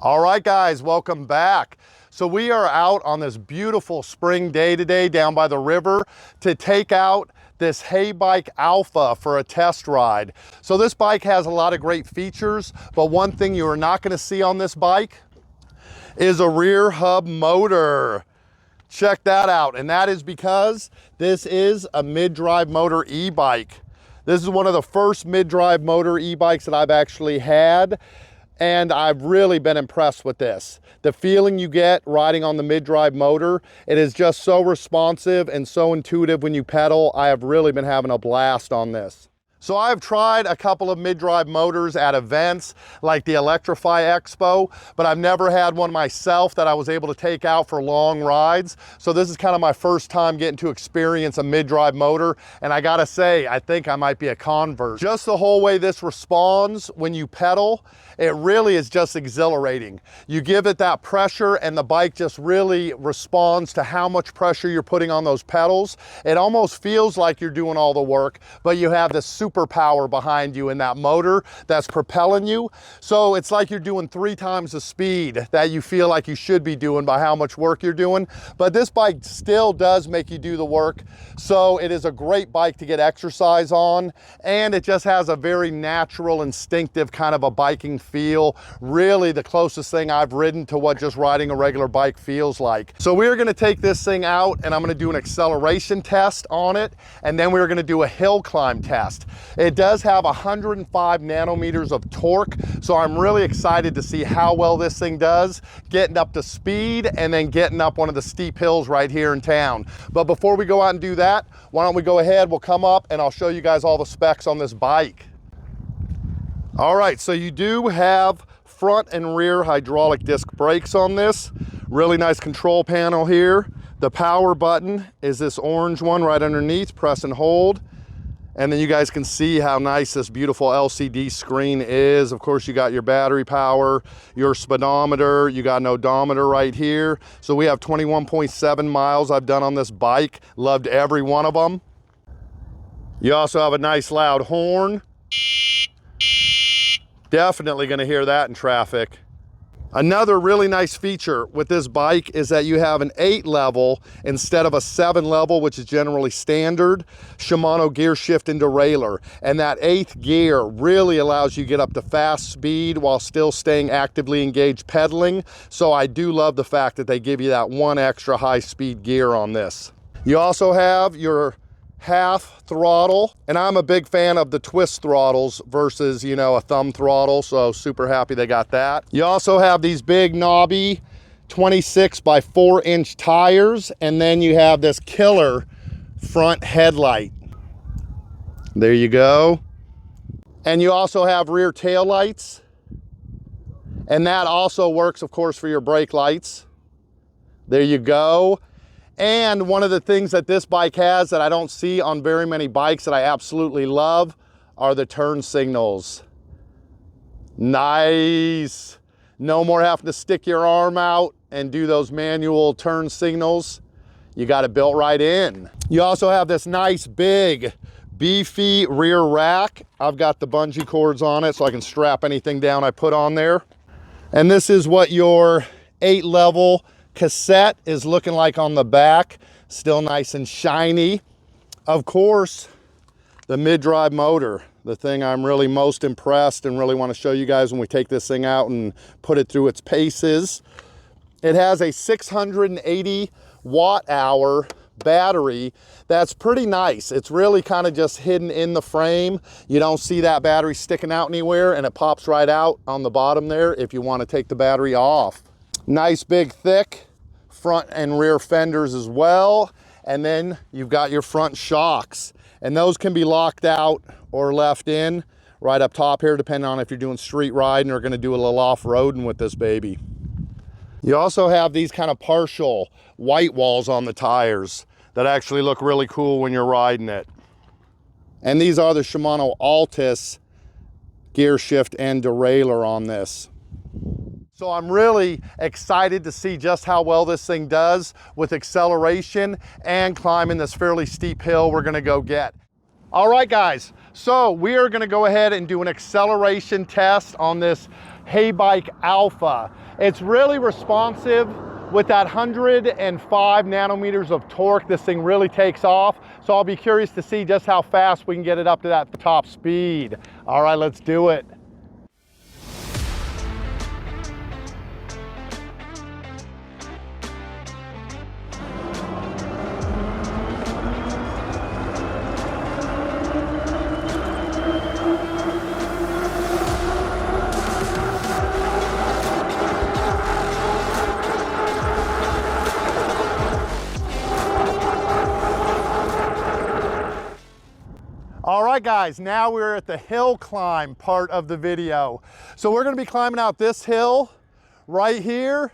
All right, guys, welcome back. So we are out on this beautiful spring day today down by the river to take out this Heybike Alpha for a test ride. So this bike has a lot of great features, but one thing you are not going to see on this bike is a rear hub motor. Check that out, and that is because this is a mid-drive motor e-bike. This is one of the first mid-drive motor e-bikes that I've actually had, and I've really been impressed with this. The feeling you get riding on the mid-drive motor, it is just so responsive and so intuitive when you pedal. I have really been having a blast on this. So I've tried a couple of mid-drive motors at events like the Electrify Expo, but I've never had one myself that I was able to take out for long rides. So this is kind of my first time getting to experience a mid-drive motor. And I gotta say, I think I might be a convert. Just the whole way this responds when you pedal, it really is just exhilarating. You give it that pressure and the bike just really responds to how much pressure you're putting on those pedals. It almost feels like you're doing all the work, but you have this super power behind you in that motor that's propelling you. So it's like you're doing 3 times the speed that you feel like you should be doing by how much work you're doing. But this bike still does make you do the work. So it is a great bike to get exercise on, and it just has a very natural, instinctive kind of a biking feel. Really the closest thing I've ridden to what just riding a regular bike feels like. So we're going to take this thing out and I'm going to do an acceleration test on it, and then we're going to do a hill climb test. It does have 105 nanometers of torque, so I'm really excited to see how well this thing does getting up to speed and then getting up one of the steep hills right here in town. But before we go out and do that, why don't we go ahead, we'll come up and I'll show you guys all the specs on this bike. All right, so you do have front and rear hydraulic disc brakes on this. Really nice control panel here. The power button is this orange one right underneath, press and hold. And then you guys can see how nice this beautiful LCD screen is. Of course, you got your battery power, your speedometer, you got an odometer right here. So we have 21.7 miles I've done on this bike. Loved every one of them. You also have a nice loud horn. Definitely gonna hear that in traffic. Another really nice feature with this bike is that you have an 8 level instead of a 7 level, which is generally standard, Shimano gear shift and derailleur. And that 8th gear really allows you to get up to fast speed while still staying actively engaged pedaling. So I do love the fact that they give you that one extra high speed gear on this. You also have your half throttle, and I'm a big fan of the twist throttles versus, you know, a thumb throttle, so super happy they got that. You also have these big knobby 26 by 4 inch tires, and then you have this killer front headlight. There you go. And you also have rear tail lights, and that also works, of course, for your brake lights. There you go. And one of the things that this bike has that I don't see on very many bikes that I absolutely love are the turn signals. Nice. No more having to stick your arm out and do those manual turn signals. You got it built right in. You also have this nice big beefy rear rack. I've got the bungee cords on it so I can strap anything down I put on there. And this is what your 8 level cassette is looking like on the back. Still nice and shiny. Of course, the mid-drive motor, the thing I'm really most impressed and really want to show you guys when we take this thing out and put it through its paces. It has a 680 watt hour battery. That's pretty nice. It's really kind of just hidden in the frame. You don't see that battery sticking out anywhere, and it pops right out on the bottom there if you want to take the battery off. Nice big thick front and rear fenders as well. And then you've got your front shocks, and those can be locked out or left in right up top here, depending on if you're doing street riding or going to do a little off-roading with this baby. You also have these kind of partial white walls on the tires that actually look really cool when you're riding it. And these are the Shimano Altus gear shift and derailleur on this. So I'm really excited to see just how well this thing does with acceleration and climbing this fairly steep hill we're gonna go get. All right, guys, so we are gonna go ahead and do an acceleration test on this Heybike Alpha. It's really responsive. With that 105 nanometers of torque, this thing really takes off. So I'll be curious to see just how fast we can get it up to that top speed. All right, let's do it. All right guys, now we're at the hill climb part of the video. So we're gonna be climbing out this hill right here.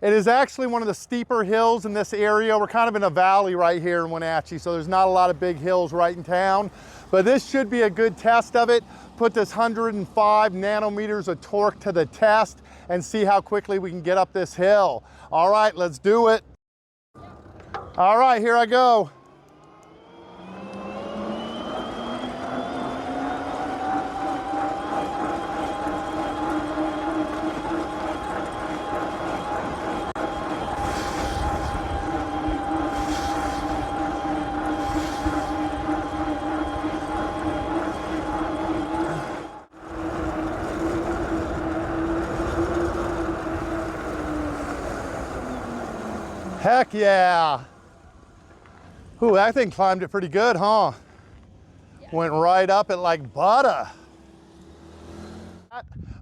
It is actually one of the steeper hills in this area. We're kind of in a valley right here in Wenatchee, so there's not a lot of big hills right in town. But this should be a good test of it. Put this 105 nanometers of torque to the test and see how quickly we can get up this hill. All right, let's do it. All right, here I go. Heck yeah. Ooh, that thing climbed it pretty good, huh? Yeah. Went right up it like butter.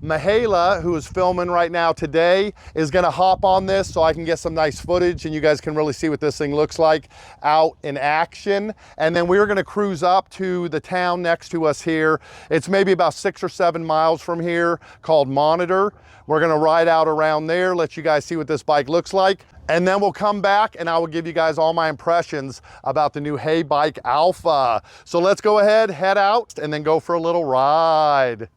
Mahala, who is filming right now today, is gonna hop on this so I can get some nice footage and you guys can really see what this thing looks like out in action. And then we're gonna cruise up to the town next to us here. It's maybe about 6 or 7 miles from here, called Monitor. We're gonna ride out around there, let you guys see what this bike looks like. And then we'll come back and I will give you guys all my impressions about the new Heybike Alpha. So let's go ahead, head out, and then go for a little ride.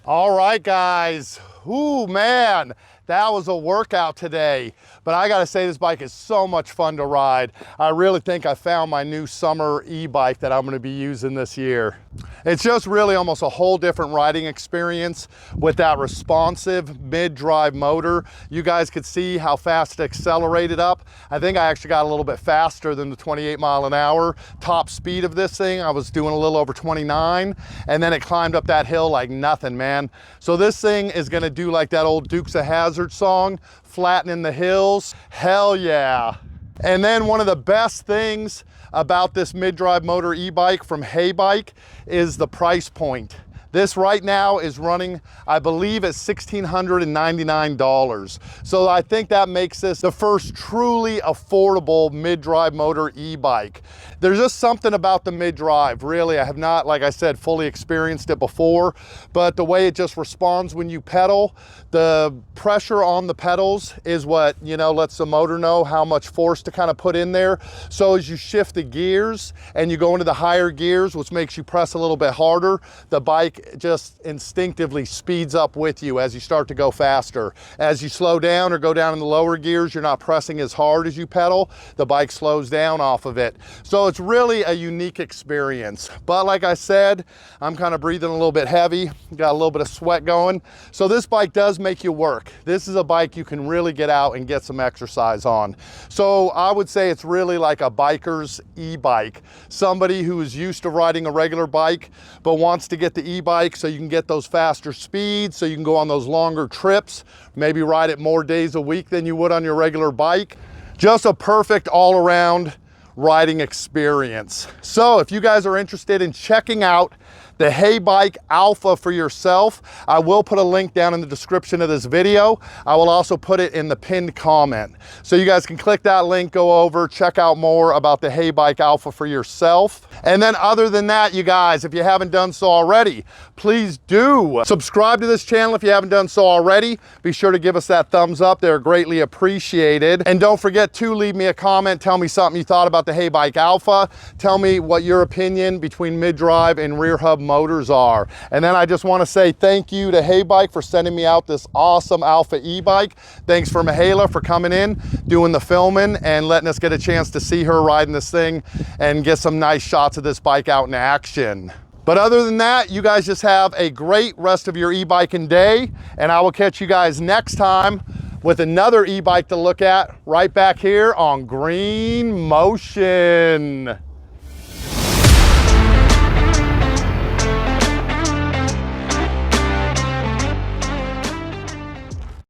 All right, guys. Ooh, man, that was a workout today. But I gotta say, this bike is so much fun to ride. I really think I found my new summer e-bike that I'm gonna be using this year. It's just really almost a whole different riding experience with that responsive mid-drive motor. You guys could see how fast it accelerated up. I think I actually got a little bit faster than the 28 mile an hour top speed of this thing. I was doing a little over 29, and then it climbed up that hill like nothing, man. So this thing is gonna do like that old Dukes of Hazzard song, flattening the hills. Hell yeah. And then one of the best things about this mid-drive motor e-bike from Heybike is the price point. This right now is running, I believe, at $1,699. So I think that makes this the first truly affordable mid-drive motor e-bike. There's just something about the mid-drive, really. I have not, like I said, fully experienced it before, but the way it just responds when you pedal, the pressure on the pedals is what, you know, lets the motor know how much force to kind of put in there. So as you shift the gears and you go into the higher gears, which makes you press a little bit harder, the bike just instinctively speeds up with you as you start to go faster. As you slow down or go down in the lower gears, you're not pressing as hard as you pedal, the bike slows down off of it. So it's really a unique experience. But like I said, I'm kind of breathing a little bit heavy, got a little bit of sweat going. So this bike does make you work. This is a bike you can really get out and get some exercise on. So I would say it's really like a biker's e-bike. Somebody who is used to riding a regular bike, but wants to get the e-bike so you can get those faster speeds, so you can go on those longer trips, maybe ride it more days a week than you would on your regular bike. Just a perfect all-around riding experience. So if you guys are interested in checking out the Heybike Alpha for yourself, I will put a link down in the description of this video. I will also put it in the pinned comment. So you guys can click that link, go over, check out more about the Heybike Alpha for yourself. And then other than that, you guys, if you haven't done so already, please do subscribe to this channel if you haven't done so already. Be sure to give us that thumbs up. They're greatly appreciated. And don't forget to leave me a comment. Tell me something you thought about the Heybike Alpha. Tell me what your opinion between mid-drive and rear hub motors are. And then I just want to say thank you to Heybike for sending me out this awesome Alpha e-bike. Thanks for Mihaela for coming in, doing the filming, and letting us get a chance to see her riding this thing and get some nice shots of this bike out in action. But other than that, you guys just have a great rest of your e-biking day, and I will catch you guys next time with another e-bike to look at right back here on Green Motion.